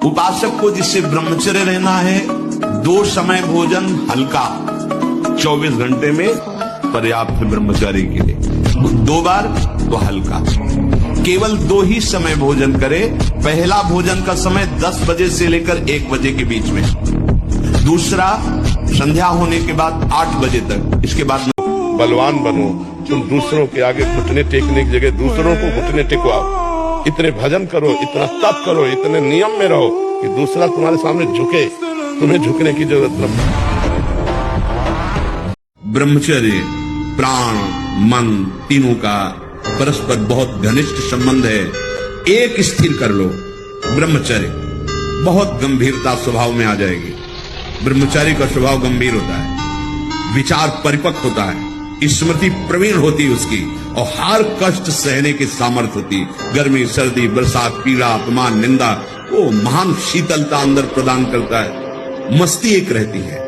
उपासक को जिससे ब्रह्मचर्य रहना है, 2 समय भोजन हल्का 24 घंटे में पर्याप्त ब्रह्मचारी के लिए, 2 बार तो हल्का, केवल 2 ही समय भोजन करे। पहला भोजन का समय 10 बजे से लेकर 1 बजे के बीच में, दूसरा संध्या होने के बाद 8 बजे तक। इसके बाद बलवान बनो, तुम दूसरों के आगे घुटने टेकने की जगह दूसरों को घुटने टेकवाओ। इतने भजन करो, इतना तप करो, इतने नियम में रहो कि दूसरा तुम्हारे सामने झुके, तुम्हें झुकने की जरूरत नहीं। ब्रह्मचर्य प्राण मन तीनों का परस्पर बहुत घनिष्ठ संबंध है। एक स्थिर कर लो, ब्रह्मचर्य बहुत गंभीरता स्वभाव में आ जाएगी। ब्रह्मचारी का स्वभाव गंभीर होता है, विचार परिपक्व होता है, स्मृति प्रवीण होती है उसकी, और हर कष्ट सहने की सामर्थ्य होती। गर्मी सर्दी बरसात पीड़ा अपमान निंदा, वो महान शीतलता अंदर प्रदान करता है। मस्ती एक रहती है।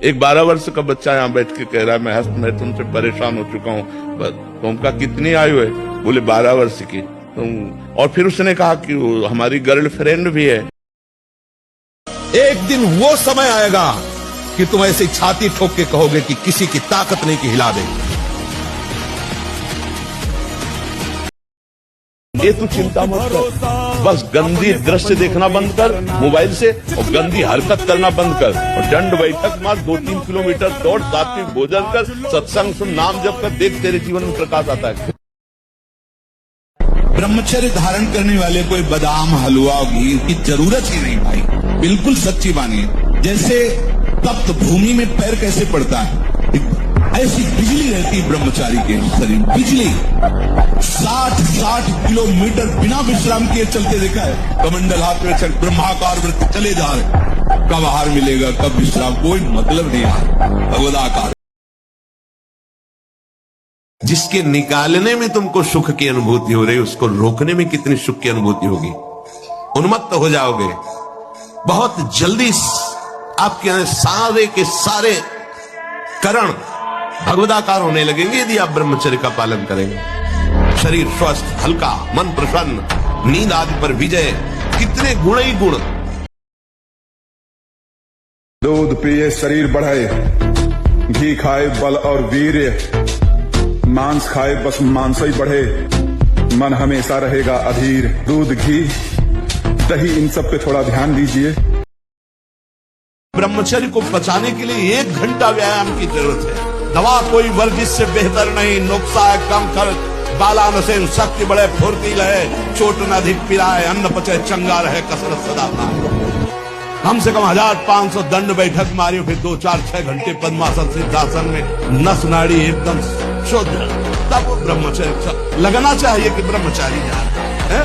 एक 12 वर्ष का बच्चा यहाँ बैठ के कह रहा है मैं तुमसे परेशान हो चुका हूँ। तुमका कितनी आयु है? बोले 12 वर्ष की। और फिर उसने कहा कि हमारी गर्लफ्रेंड भी है। एक दिन वो समय आएगा कि तुम ऐसे छाती ठोक के कहोगे कि किसी की ताकत नहीं कि हिला दे। ये तू चिंता मत कर, बस गंदी दृश्य देखना बंद कर मोबाइल से, और गंदी हरकत करना बंद कर, और दंड बैठक मार, 2-3 किलोमीटर दौड़, सात्विक भोजन कर, सत्संग सुन, नाम जप कर, देख तेरे जीवन में प्रकाश आता है। ब्रह्मचर्य धारण करने वाले कोई बादाम हलवा घी की जरूरत ही नहीं भाई, बिल्कुल सच्ची बानी। जैसे तप्त भूमि में पैर कैसे पड़ता है, ऐसी बिजली रहती ब्रह्मचारी के शरीर, बिजली 60 किलोमीटर बिना विश्राम किए चलते देखा है। कमंडल हाथ में चल, ब्रह्माकार वृत्त चले जा रहे, कब आहार मिलेगा कब विश्राम, कोई मतलब नहीं है। भगवदाकार जिसके निकालने में तुमको सुख की अनुभूति हो रही, उसको रोकने में कितनी सुख की अनुभूति होगी। उन्मत्त हो जाओगे बहुत जल्दी। आपके सारे के सारे करण भगवदाकार होने लगेंगे यदि आप ब्रह्मचर्य का पालन करेंगे। शरीर स्वस्थ हल्का, मन प्रसन्न, नींद आदि पर विजय, कितने गुण ही गुण। दूध पिए शरीर बढ़े, घी खाए बल और वीर्य, मांस खाए बस मांस ही बढ़े, मन हमेशा रहेगा अधीर। दूध घी दही इन सब पे थोड़ा ध्यान दीजिए। ब्रह्मचर्य को बचाने के लिए 1 घंटा व्यायाम की जरूरत है। दवा कोई वर्जिश से बेहतर नहीं, नुस्खा है कम खर्च, बालानसेन शक्ति बढ़े फुर्ती रहे, चोट न अधिक पिराए, अन्न पचे चंगा रहे, कसरत सदा पाए। कम से कम 1500 दंड बैठक मारी, फिर 2-4-6 घंटे पद्मासन सिद्धासन में नस नाड़ी एकदम शुद्ध, तब ब्रह्मचर्य लगना चाहिए कि ब्रह्मचारी है।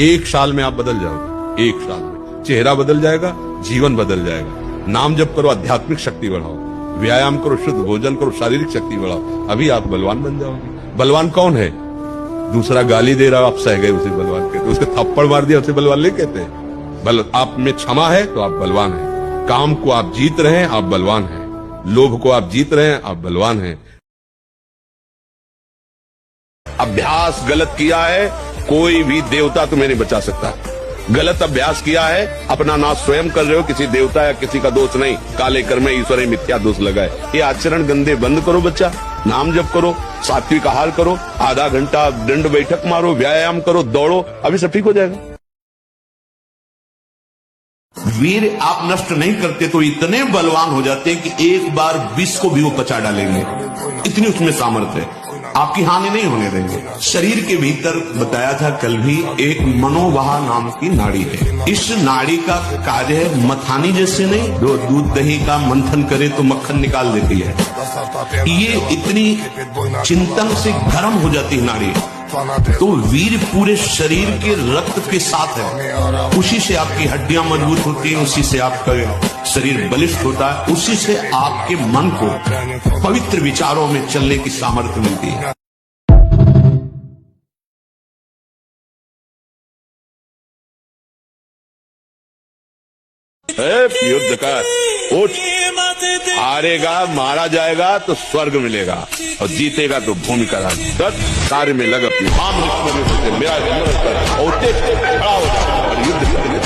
1 साल में आप बदल जाओगे, 1 साल में चेहरा बदल जाएगा, जीवन बदल जाएगा। नाम जप करो, आध्यात्मिक शक्ति बढ़ाओ, व्यायाम करो, शुद्ध भोजन करो, शारीरिक शक्ति बढ़ाओ, अभी आप बलवान बन जाओगे। बलवान कौन है? दूसरा गाली दे रहा, आप सह गए उसे बलवान कहते, उसके थप्पड़ मार दिया उसे बलवान नहीं कहते। आप में क्षमा है तो आप बलवान हैं। काम को आप जीत रहे हैं, आप बलवान हैं। लोभ को आप जीत रहे हैं, आप बलवान हैं। अभ्यास गलत किया है, कोई भी देवता तुम्हें नहीं बचा सकता। गलत अभ्यास किया है, अपना नाश स्वयं कर रहे हो, किसी देवता या किसी का दोष नहीं। काले कर्म में ईश्वर मिथ्या दोष लगाए। ये आचरण गंदे बंद करो बच्चा, नाम जप करो, सात्विक आहार करो, आधा घंटा दंड बैठक मारो, व्यायाम करो, दौड़ो, अभी सब ठीक हो जाएगा। वीर आप नष्ट नहीं करते तो इतने बलवान हो जाते हैं कि एक बार विष को भी वो पचा डालेंगे, इतनी उसमें सामर्थ्य है, आपकी हानि नहीं होने देंगे। शरीर के भीतर बताया था कल भी, एक मनोवाह नाम की नाड़ी है। इस नाड़ी का कार्य है मथानी जैसे नहीं, जो दूध दही का मंथन करे तो मक्खन निकाल देती है, ये इतनी चिंतन से गर्म हो जाती है नाड़ी। तो वीर पूरे शरीर के रक्त के साथ है, उसी से आपकी हड्डियां मजबूत होती हैं, उसी से आपका शरीर बलिष्ठ होता है, उसी से आपके मन को पवित्र विचारों में चलने की सामर्थ्य मिलती है। युद्ध का उठ, हारेगा, मारा जाएगा तो स्वर्ग मिलेगा और जीतेगा तो भूमि का राज। कार्य में लग अपनी मेरा खड़ा हो और युद्ध करने।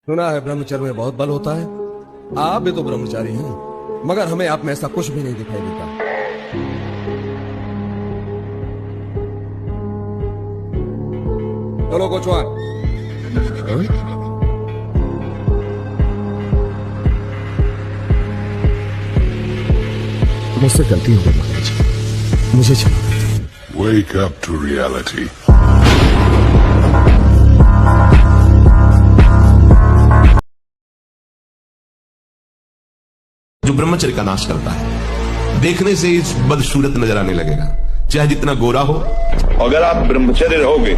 सुना है ब्रह्मचर्य में बहुत बल होता है। आप भी तो ब्रह्मचारी हैं, मगर हमें आप में ऐसा कुछ भी नहीं दिखाई देता। चलो कोचवान। मुझसे गलती हो गई महाराज, मुझे क्षमा कर दीजिए। Wake up to reality. जो ब्रह्मचर्य का नाश करता है, देखने से ही बदसूरत नजर आने लगेगा, चाहे जितना गोरा हो। अगर आप ब्रह्मचर्य रहोगे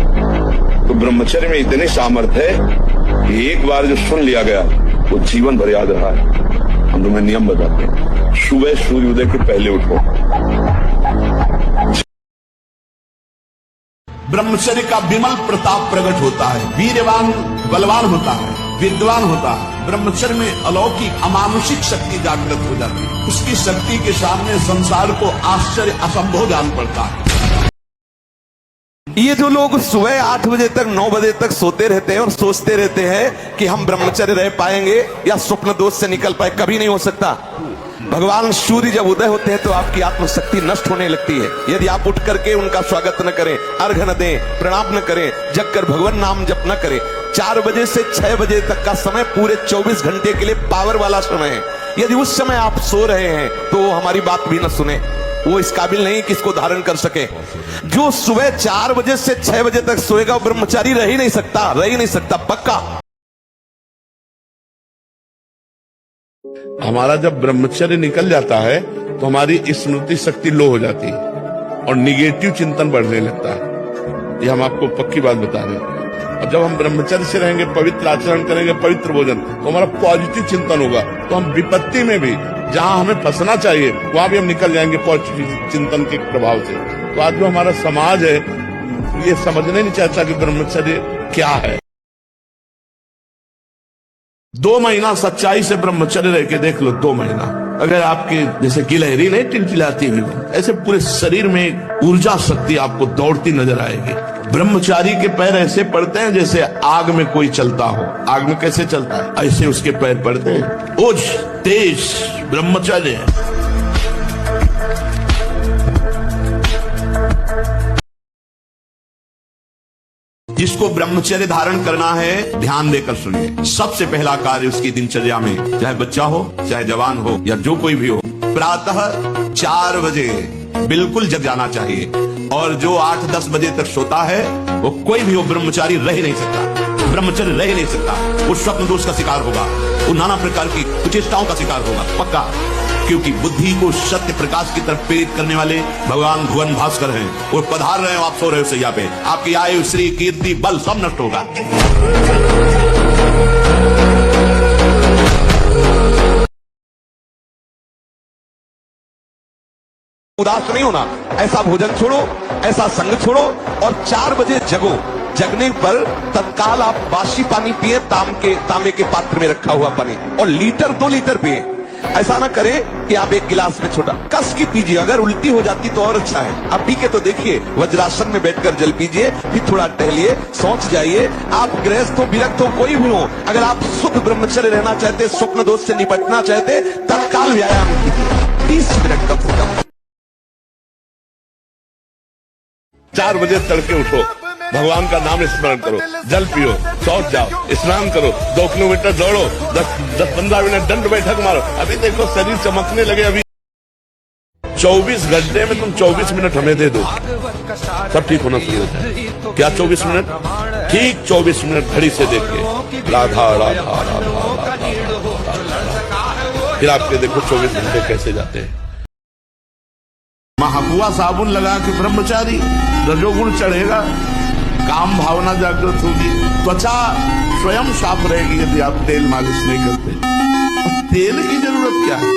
तो ब्रह्मचर्य में इतनी सामर्थ्य है कि एक बार जो सुन लिया गया वो जीवन भर याद रहा है। हम तुम्हें नियम बताते हैं, सुबह सूर्योदय के पहले उठो। ब्रह्मचर्य का विमल प्रताप प्रकट होता है, वीरवान बलवान होता है, विद्वान होता है। ब्रह्मचर्य में अलौकिक अमानुषिक शक्ति जागृत हो जाती है। उसकी शक्ति के सामने संसार को आश्चर्य असंभव जान पड़ता है। ये जो लोग सुबह 8 बजे तक 9 बजे तक सोते रहते हैं और सोचते रहते हैं कि हम ब्रह्मचर्य रह पाएंगे या स्वप्न दोष से निकल पाए, कभी नहीं हो सकता। भगवान सूर्य जब उदय होते हैं तो आपकी आत्मशक्ति नष्ट होने लगती है। यदि आप उठ करके उनका स्वागत न करें, अर्घ न दें, प्रणाम न करें, जग कर भगवान नाम जप न करें। 4 बजे से 6 बजे तक का समय पूरे 24 घंटे के लिए पावर वाला समय है। यदि उस समय आप सो रहे हैं तो वो हमारी बात भी न सुने, वो इस काबिल नहीं कि इसको धारण कर सके। जो सुबह 4 बजे से 6 बजे तक सोएगा वो ब्रह्मचारी रह ही नहीं सकता, पक्का। हमारा जब ब्रह्मचर्य निकल जाता है तो हमारी स्मृति शक्ति लो हो जाती है और निगेटिव चिंतन बढ़ने लगता है। ये हम आपको पक्की बात बता रहे हैं। और जब हम ब्रह्मचर्य से रहेंगे, पवित्र आचरण करेंगे, पवित्र भोजन, तो हमारा पॉजिटिव चिंतन होगा। तो हम विपत्ति में भी, जहां हमें फंसना चाहिए वहां भी हम निकल जाएंगे पॉजिटिव चिंतन के प्रभाव से। तो आज जो हमारा समाज है ये समझने नहीं चाहता कि ब्रह्मचर्य क्या है। 2 महीना सच्चाई से ब्रह्मचर्य रह के देख लो। 2 महीना अगर आपके जैसे गिलहरी नहीं टिलटिलाती हुई, ऐसे पूरे शरीर में ऊर्जा शक्ति आपको दौड़ती नजर आएगी। ब्रह्मचारी के पैर ऐसे पड़ते हैं जैसे आग में कोई चलता हो। आग में कैसे चलता है, ऐसे उसके पैर पड़ते हैं। ओज तेज ब्रह्मचर्य है। जिसको ब्रह्मचर्य धारण करना है, ध्यान देकर सुनिए। सबसे पहला कार्य उसकी दिनचर्या में, चाहे बच्चा हो, चाहे जवान हो, या जो कोई भी हो, प्रातः 4 बजे बिल्कुल जग जाना चाहिए। और जो 8-10 बजे तक सोता है, वो कोई भी हो, ब्रह्मचारी रह ही नहीं सकता। ब्रह्मचर्य रह ही नहीं सकता। वो स्वप्न दोष का शिकार होगा, वो नाना प्रकार की कुचेष्टाओं का शिकार होगा, पक्का। क्योंकि बुद्धि को सत्य प्रकाश की तरफ प्रेरित करने वाले भगवान भुवन भास्कर हैं। वो पधार रहे हो, आप सो रहे हो सैया पे, आपकी आयु, श्री, कीर्ति, बल सब नष्ट होगा। उदास नहीं होना, ऐसा भोजन छोड़ो, ऐसा संग छोड़ो और 4 बजे जगो। जगने पर तत्काल आप बासी पानी पिए, तांबे के पात्र में रखा हुआ पानी, और 2 लीटर पिए। ऐसा ना करें कि आप 1 गिलास में छोटा कस की पीजिए। अगर उल्टी हो जाती तो और अच्छा है। आप पी के तो देखिए, वज्रासन में बैठकर जल पीजिए, फिर थोड़ा टहलिए, सोच जाइए। आप गृहस्थ हो, विरक्त हो, कोई भी हो, अगर आप शुद्ध ब्रह्मचर्य रहना चाहते, स्वप्न दोष से निपटना चाहते, तत्काल व्यायाम कीजिए, 30 मिनट कम से कम। 4 बजे तड़के उठो, भगवान का नाम स्मरण करो, जल पियो, शौच जाओ, स्नान करो, 2 किलोमीटर दौड़ो, 10-15 मिनट दंड बैठक मारो। अभी देखो शरीर चमकने लगे। अभी 24 घंटे में तुम 24 मिनट हमें दे दो, सब ठीक होना शुरू होता है। क्या 24 मिनट? ठीक 24 मिनट घड़ी से देख के राधा राधा राधा, फिर आपके देखो 24 घंटे कैसे जाते हैं। महाकुआ साबुन लगा के ब्रह्मचारी, रजोगुण चढ़ेगा, काम भावना जागृत होगी, त्वचा स्वयं साफ रहेगी यदि आप तेल मालिश नहीं करते। तेल की जरूरत क्या है?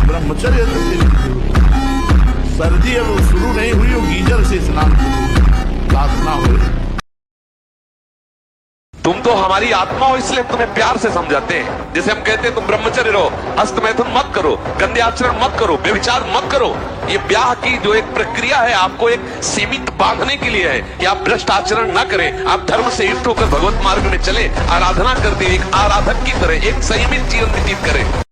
ब्रह्मचर्य तो तेल की जरूरत है। सर्दी अब शुरू नहीं हुई हो, गीजर से स्नान करो, प्रार्थना हो। तो तुम तो हमारी आत्मा हो, इसलिए तुम्हें प्यार से समझाते हैं। जैसे हम कहते हैं तुम ब्रह्मचर्य रहो, हस्त मैथुन मत करो, गंदे आचरण मत करो, व्यभिचार मत करो। ये ब्याह की जो एक प्रक्रिया है आपको एक सीमित बांधने के लिए है कि आप भ्रष्ट आचरण न करें, आप धर्म से युक्त होकर भगवत मार्ग में चले, आराधना करते एक आराधक की तरह एक संयमित जीवन व्यतीत करें।